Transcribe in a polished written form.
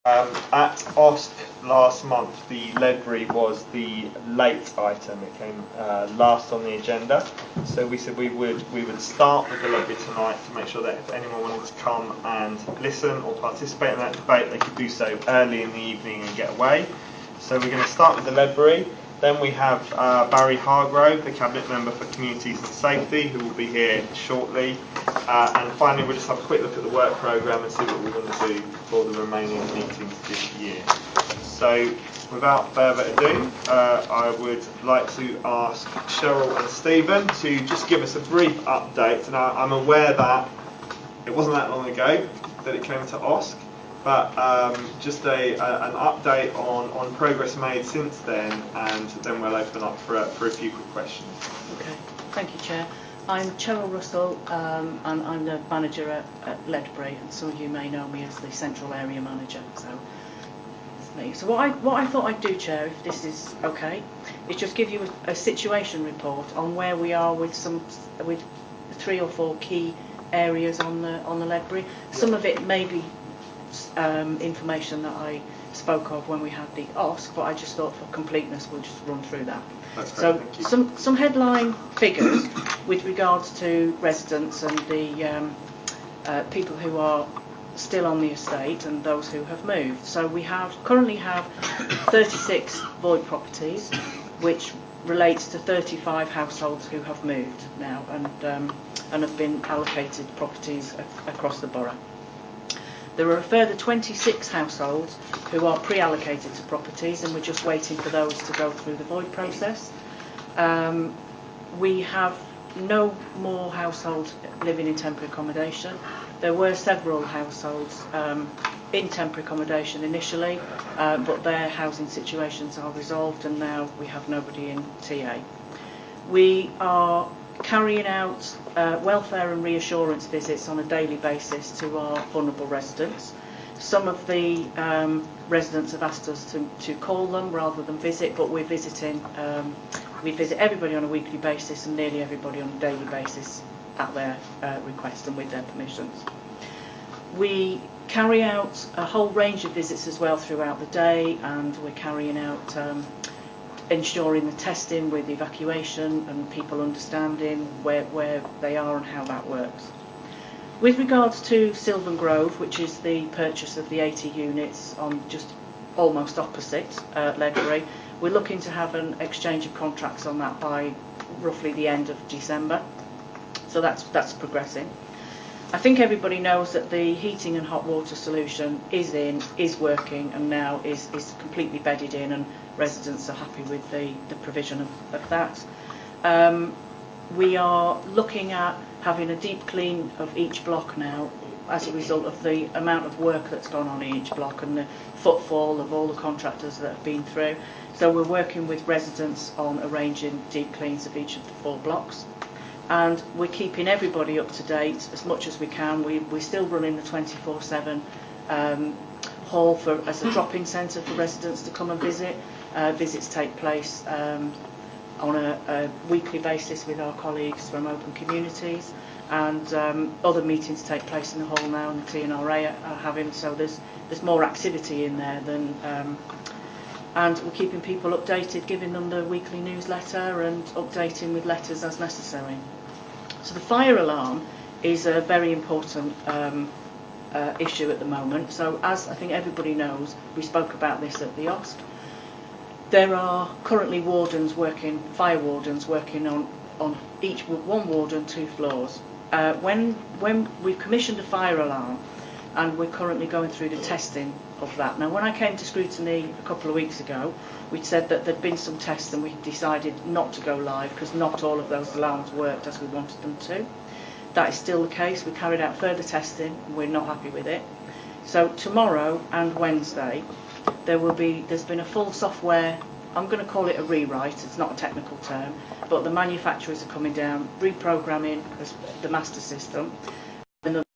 At OSC last month, the Ledbury was the late item. It came last on the agenda. So we said we would start with the Ledbury tonight to make sure that if anyone wanted to come and listen or participate in that debate, they could do so early in the evening and get away. So we're going to start with the Ledbury. Then we have Barry Hargrove, the Cabinet Member for Communities and Safety, who will be here shortly. And finally, we'll just have a quick look at the work programme and see what we're going to do for the remaining meetings this year. So, without further ado, I would like to ask Cheryl and Stephen to just give us a brief update. Now, I'm aware that it wasn't that long ago that it came to OSC, but just an update on progress made since then, and then we'll open up for a few quick questions. Okay, thank you, Chair. I'm Cheryl Russell, and I'm the manager at Ledbury, and some of you may know me as the Central Area Manager. So it's me. So what I thought I'd do, Chair, if this is okay, is just give you a situation report on where we are with 3 or 4 key areas on the Ledbury. Some of it may be information that I spoke of when we had the OSC, but I just thought for completeness we'll just run through that. That's great, so thank you. Some headline figures with regards to residents and the people who are still on the estate and those who have moved. So we currently have 36 void properties, which relates to 35 households who have moved now and have been allocated properties across the borough. There are a further 26 households who are pre-allocated to properties, and we're just waiting for those to go through the void process. We have no more households living in temporary accommodation. There were several households in temporary accommodation initially, but their housing situations are resolved, and now we have nobody in TA. We are carrying out welfare and reassurance visits on a daily basis to our vulnerable residents. Some of the residents have asked us to call them rather than visit, but we're visiting. We visit everybody on a weekly basis and nearly everybody on a daily basis at their request and with their permissions. We carry out a whole range of visits as well throughout the day, and we're carrying out ensuring the testing with evacuation and people understanding where they are and how that works. With regards to Sylvan Grove, which is the purchase of the 80 units on just almost opposite Ledbury, we're looking to have an exchange of contracts on that by roughly the end of December. So that's progressing. I think everybody knows that the heating and hot water solution is working, and now is completely bedded in, and residents are happy with the provision of that. We are looking at having a deep clean of each block now as a result of the amount of work that's gone on in each block and the footfall of all the contractors that have been through. So we're working with residents on arranging deep cleans of each of the 4 blocks. And we're keeping everybody up to date as much as we can. We're still running the 24/7 hall as a drop-in centre for residents to come and visit. Visits take place on a weekly basis with our colleagues from Open Communities, and other meetings take place in the hall now, and the TNRA are having. So there's more activity in there than. And we're keeping people updated, giving them the weekly newsletter and updating with letters as necessary. So the fire alarm is a very important issue at the moment. So as I think everybody knows, we spoke about this at the OSC. There are currently fire wardens working on each one warden, 2 floors. When we've commissioned a fire alarm, and we're currently going through the testing of that. Now, when I came to Scrutiny a couple of weeks ago, we'd said that there'd been some tests and we decided not to go live because not all of those alarms worked as we wanted them to. That is still the case. We carried out further testing and we're not happy with it. So tomorrow and Wednesday, there's been a full software, I'm going to call it a rewrite, it's not a technical term, but the manufacturers are coming down, reprogramming the master system.